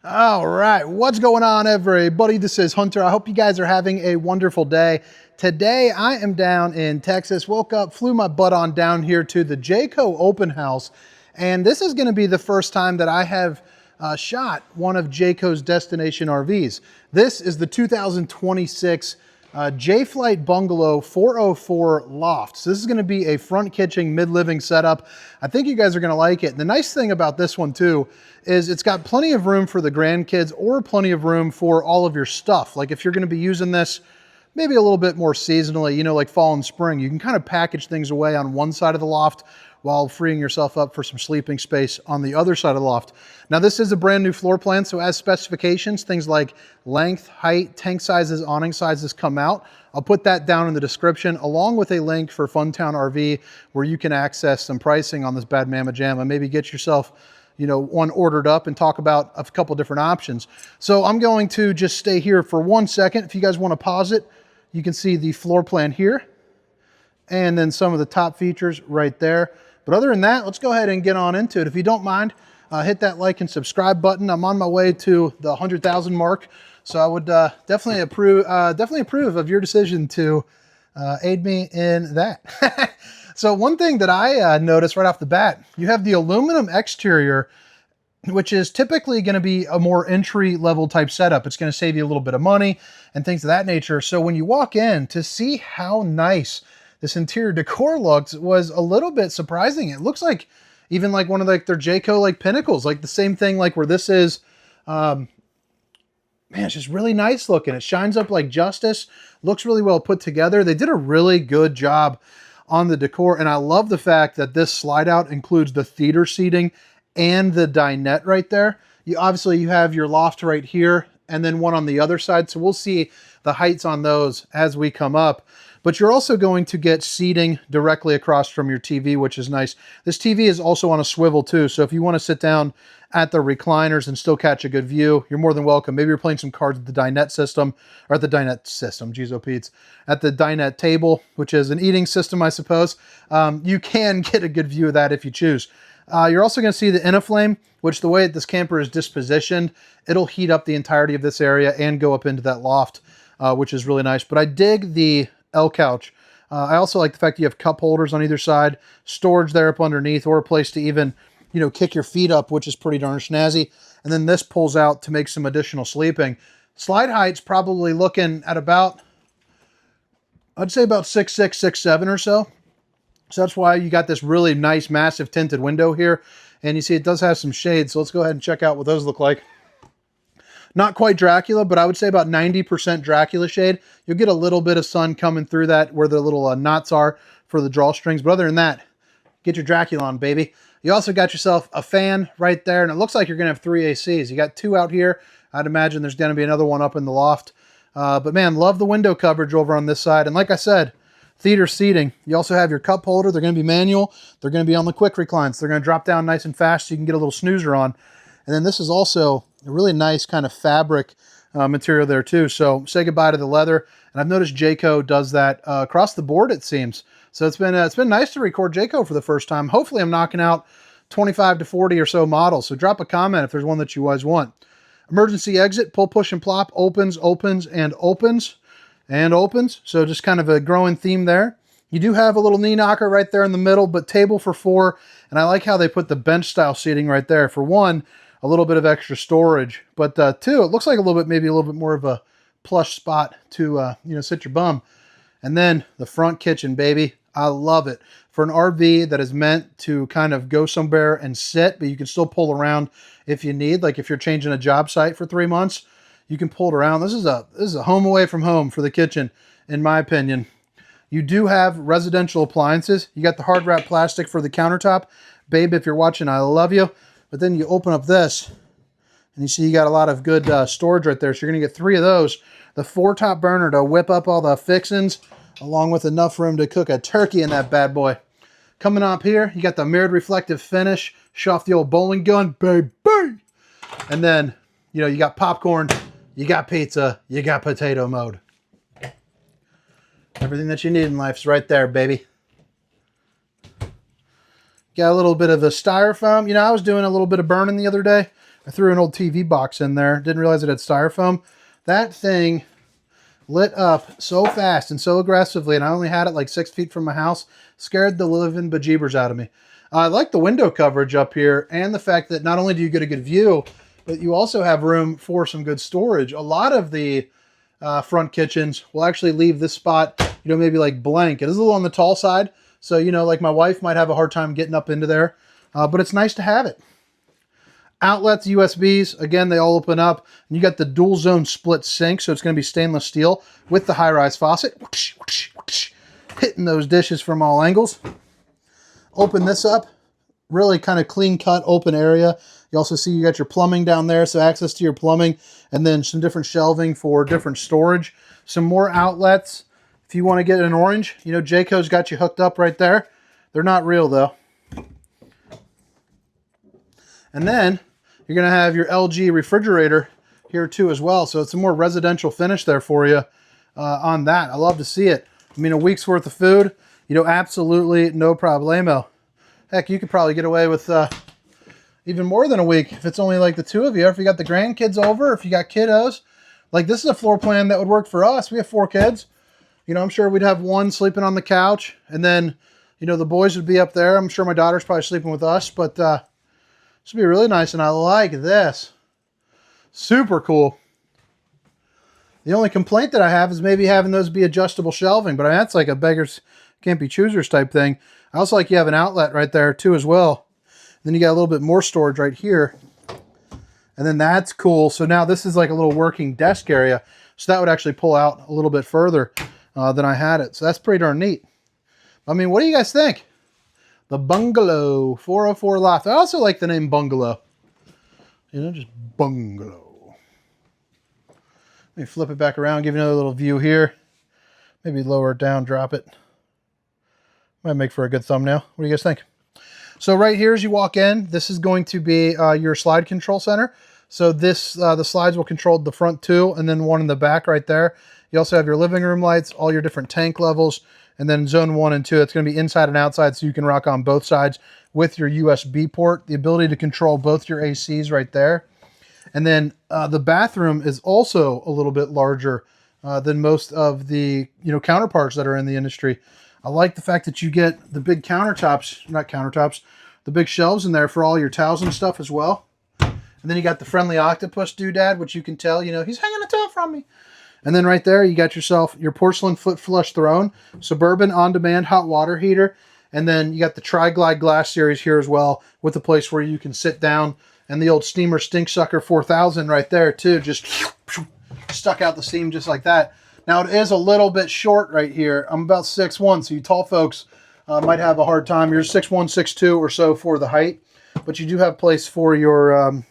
All right, what's going on, everybody? This is Hunter. I hope you guys are having a wonderful day. Today, I am down in Texas. Woke up, flew my butt on down here to the Jayco open house, and this is going to be the first time that I have shot one of Jayco's destination RVs. This is the 2026 J-Flight Bungalow 404 Loft. So this is going to be a front kitchen, mid-living setup. I think you guys are going to like it. And the nice thing about this one too is it's got plenty of room for the grandkids or plenty of room for all of your stuff. Like if you're going to be using this maybe a little bit more seasonally, you know, like fall and spring, you can kind of package things away on one side of the loft while freeing yourself up for some sleeping space on the other side of the loft. Now this is a brand new floor plan, so as specifications, things like length, height, tank sizes, awning sizes come out. I'll put that down in the description, along with a link for Funtown RV, where you can access some pricing on this bad mamma jamma. Maybe get yourself, you know, one ordered up and talk about a couple different options. So I'm going to just stay here for 1 second. If you guys want to pause it, you can see the floor plan here, and then some of the top features right there. But other than that, let's go ahead and get on into it. If you don't mind, hit that like and subscribe button. I'm on my way to the 100,000 mark, so I would definitely approve of your decision to aid me in that. So one thing that I noticed right off the bat, you have the aluminum exterior, which is typically going to be a more entry-level type setup. It's going to save you a little bit of money and things of that nature. So when you walk in, to see how nice this interior decor looks was a little bit surprising. It looks like even like one of like their Jayco like pinnacles, like the same thing like where this is. Man, it's just really nice looking. It shines up like justice, looks really well put together. They did a really good job on the decor, and I love the fact that this slide out includes the theater seating and the dinette right there. You have your loft right here and then one on the other side, so we'll see the heights on those as we come up. But you're also going to get seating directly across from your TV, which is nice. This TV is also on a swivel too, so if you want to sit down at the recliners and still catch a good view, you're more than welcome. Maybe you're playing some cards at the dinette system, or at the dinette system, geez, oh Pete's, at the dinette table, which is an eating system, I suppose. You can get a good view of that if you choose. You're also going to see the Inaflame, which the way that this camper is dispositioned, it'll heat up the entirety of this area and go up into that loft, which is really nice. But I dig the L couch. I also like the fact you have cup holders on either side, storage there up underneath, or a place to even, you know, kick your feet up, which is pretty darn snazzy. And then this pulls out to make some additional sleeping. Slide height's probably looking at about, I'd say about 6'6", 6'7" or so. So that's why you got this really nice, massive tinted window here. And you see it does have some shades. So let's go ahead and check out what those look like. Not quite Dracula, but I would say about 90% Dracula shade. You'll get a little bit of sun coming through that where the little knots are for the drawstrings. But other than that, get your Dracula on, baby. You also got yourself a fan right there, and it looks like you're going to have 3 ACs. You got 2 out here. I'd imagine there's going to be another one up in the loft. But man, love the window coverage over on this side. And like I said, theater seating. You also have your cup holder. They're going to be manual. They're going to be on the quick reclines. They're going to drop down nice and fast so you can get a little snoozer on. And then this is also a really nice kind of fabric material there too. So say goodbye to the leather. And I've noticed Jayco does that across the board, it seems. So it's been nice to record Jayco for the first time. Hopefully I'm knocking out 25 to 40 or so models. So drop a comment if there's one that you guys want. Emergency exit, pull, push, and plop, opens, opens, and opens, and opens. So just kind of a growing theme there. You do have a little knee knocker right there in the middle, but table for 4. And I like how they put the bench style seating right there. For 1, a little bit of extra storage, but 2, it looks like maybe a little bit more of a plush spot to, you know, sit your bum. And then the front kitchen, baby. I love it. For an RV that is meant to kind of go somewhere and sit, but you can still pull around if you need. Like if you're changing a job site for 3 months, you can pull it around. This is a home away from home for the kitchen, in my opinion. You do have residential appliances. You got the hard wrap plastic for the countertop. Babe, if you're watching, I love you. But then you open up this, and you see you got a lot of good storage right there. So you're going to get 3 of those. The 4 top burner to whip up all the fixings, along with enough room to cook a turkey in that bad boy. Coming up here, you got the mirrored reflective finish. Show off the old bowling gun, baby. And then, you know, you got popcorn, you got pizza, you got potato mode. Everything that you need in life's right there, baby. Got a little bit of the styrofoam. You know, I was doing a little bit of burning the other day I threw an old TV box in there. Didn't realize it had styrofoam. That thing lit up so fast and so aggressively, and I only had it like 6 feet from my house. Scared the living bejeebers out of me. I like the window coverage up here and the fact that not only do you get a good view, but you also have room for some good storage. A lot of the front kitchens will actually leave this spot, you know, maybe like blank. It is a little on the tall side, so, you know, like my wife might have a hard time getting up into there, but it's nice to have it. Outlets, USBs, again, they all open up. And you got the dual zone split sink, so it's going to be stainless steel with the high-rise faucet. Whoosh, whoosh, whoosh, hitting those dishes from all angles. Open this up, really kind of clean-cut open area. You also see you got your plumbing down there, so access to your plumbing, and then some different shelving for different storage. Some more outlets. If you want to get an orange, you know, Jayco's got you hooked up right there. They're not real, though. And then you're going to have your LG refrigerator here too as well. So it's a more residential finish there for you on that. I love to see it. I mean, a week's worth of food, you know, absolutely no problemo. Heck, you could probably get away with even more than a week if it's only like the two of you. Or if you got the grandkids over, if you got kiddos. Like, this is a floor plan that would work for us. We have 4 kids. You know, I'm sure we'd have one sleeping on the couch. And then, you know, the boys would be up there. I'm sure my daughter's probably sleeping with us. But this would be really nice, and I like this. Super cool. The only complaint that I have is maybe having those be adjustable shelving, but I mean, that's like a beggars can't be choosers type thing. I also like you have an outlet right there too as well. Then you got a little bit more storage right here. And then that's cool. So now this is like a little working desk area. So that would actually pull out a little bit further than I had it. So that's pretty darn neat. I mean, what do you guys think? The Bungalow 404 Loft. I also like the name Bungalow. You know, just Bungalow. Let me flip it back around, give you another little view here. Maybe lower it down, drop it. Might make for a good thumbnail. What do you guys think? So right here as you walk in, this is going to be your slide control center. So this, the slides will control the front 2 and then one in the back right there. You also have your living room lights, all your different tank levels. And then zone 1 and 2, it's going to be inside and outside, so you can rock on both sides with your USB port. The ability to control both your ACs right there. And then the bathroom is also a little bit larger than most of the counterparts that are in the industry. I like the fact that you get the big countertops, not countertops, the big shelves in there for all your towels and stuff as well. And then you got the friendly octopus doodad, which you can tell, you know, he's hanging a towel from me. And then right there, you got yourself your porcelain foot flush throne, Suburban on-demand hot water heater, and then you got the Tri-Glide glass series here as well, with a place where you can sit down, and the old steamer Stink Sucker 4000 right there too, just stuck out the steam just like that. Now it is a little bit short right here. I'm about 6'1", so you tall folks might have a hard time. You're 6'1", 6'2", or so for the height, but you do have place for your,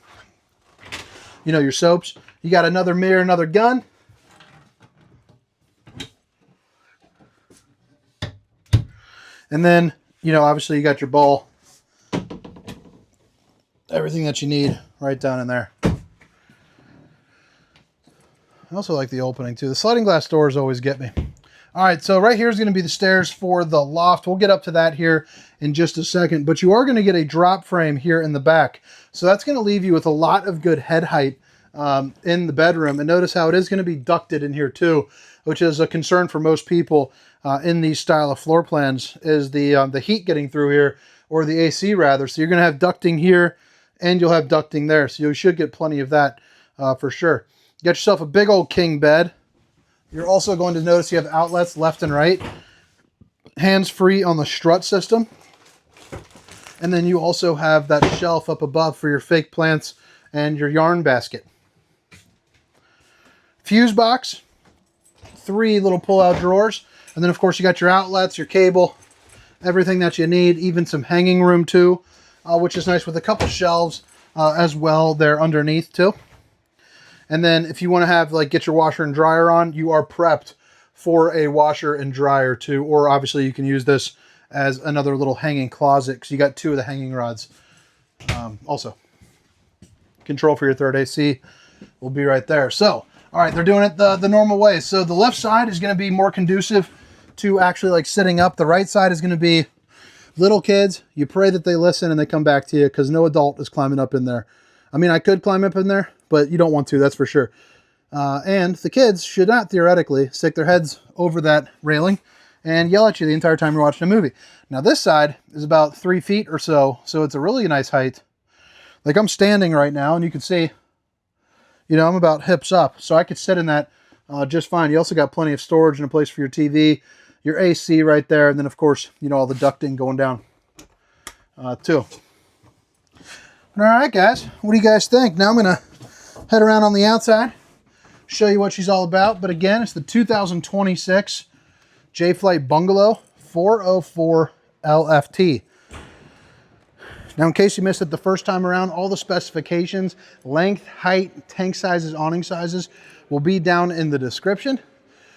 your soaps. You got another mirror, another gun. And then, obviously you got your bowl. Everything that you need right down in there. I also like the opening too. The sliding glass doors always get me. All right, so right here is going to be the stairs for the loft. We'll get up to that here in just a second, but you are going to get a drop frame here in the back. So that's going to leave you with a lot of good head height in the bedroom. And notice how it is going to be ducted in here too, which is a concern for most people in these style of floor plans, is the heat getting through here, or the AC rather. So you're going to have ducting here and you'll have ducting there. So you should get plenty of that for sure. Get yourself a big old king bed. You're also going to notice you have outlets left and right. Hands-free on the strut system. And then you also have that shelf up above for your fake plants and your yarn basket. Fuse box. 3 little pull-out drawers. And then, of course, you got your outlets, your cable, everything that you need, even some hanging room, too, which is nice with a couple shelves as well there underneath, too. And then if you want to have, get your washer and dryer on, you are prepped for a washer and dryer, too. Or, obviously, you can use this as another little hanging closet because you got 2 of the hanging rods. Also, control for your third AC will be right there. So, all right, they're doing it the normal way. So the left side is going to be more conducive to actually sitting up. The right side is going to be little kids. You pray that they listen and they come back to you because no adult is climbing up in there. I mean, I could climb up in there, but you don't want to, that's for sure. And the kids should not theoretically stick their heads over that railing and yell at you the entire time you're watching a movie. Now this side is about 3 feet or so, so it's a really nice height. Like I'm standing right now, and you can see, you know, I'm about hips up, so I could sit in that just fine. You also got plenty of storage and a place for your TV, your AC right there, and then of course, you know, all the ducting going down too. All right, guys, what do you guys think? Now I'm gonna head around on the outside, show you what she's all about. But again, it's the 2026 Jayco Bungalow 404 LFT. Now, in case you missed it the first time around, all the specifications, length, height, tank sizes, awning sizes will be down in the description.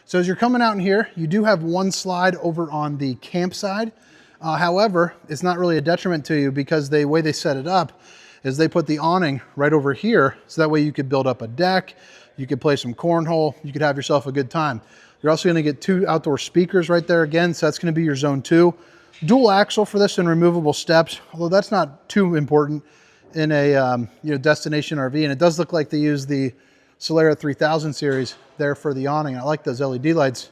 So as you're coming out in here, you do have one slide over on the camp side. However, it's not really a detriment to you because the way they set it up is they put the awning right over here. So that way you could build up a deck, you could play some cornhole, you could have yourself a good time. You're also gonna get 2 outdoor speakers right there again, so that's gonna be your zone 2. Dual axle for this and removable steps, although that's not too important in a you know, destination RV. And it does look like they use the Solera 3000 series there for the awning. I like those LED lights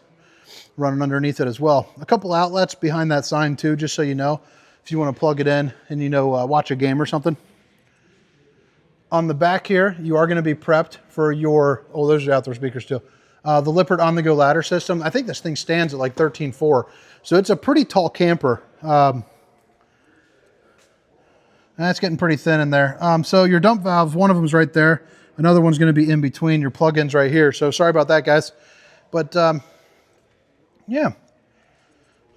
running underneath it as well. A couple outlets behind that sign too, just so you know, if you want to plug it in and, you know, watch a game or something. On the back here, you are going to be prepped for your, oh, those are outdoor speakers too. The Lippert on-the-go ladder system. I think this thing stands at like 13.4, so it's a pretty tall camper. That's getting pretty thin in there. So your dump valves, one of them is right there. Another one's going to be in between your plug-ins right here. So sorry about that, guys. But yeah.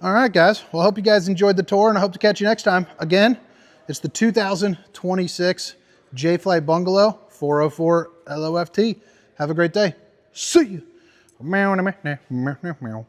All right, guys. Well, I hope you guys enjoyed the tour, and I hope to catch you next time. Again, it's the 2026 Jayco Bungalow 404 LOFT. Have a great day. See you. Meow, meow, meow, meow, meow, meow.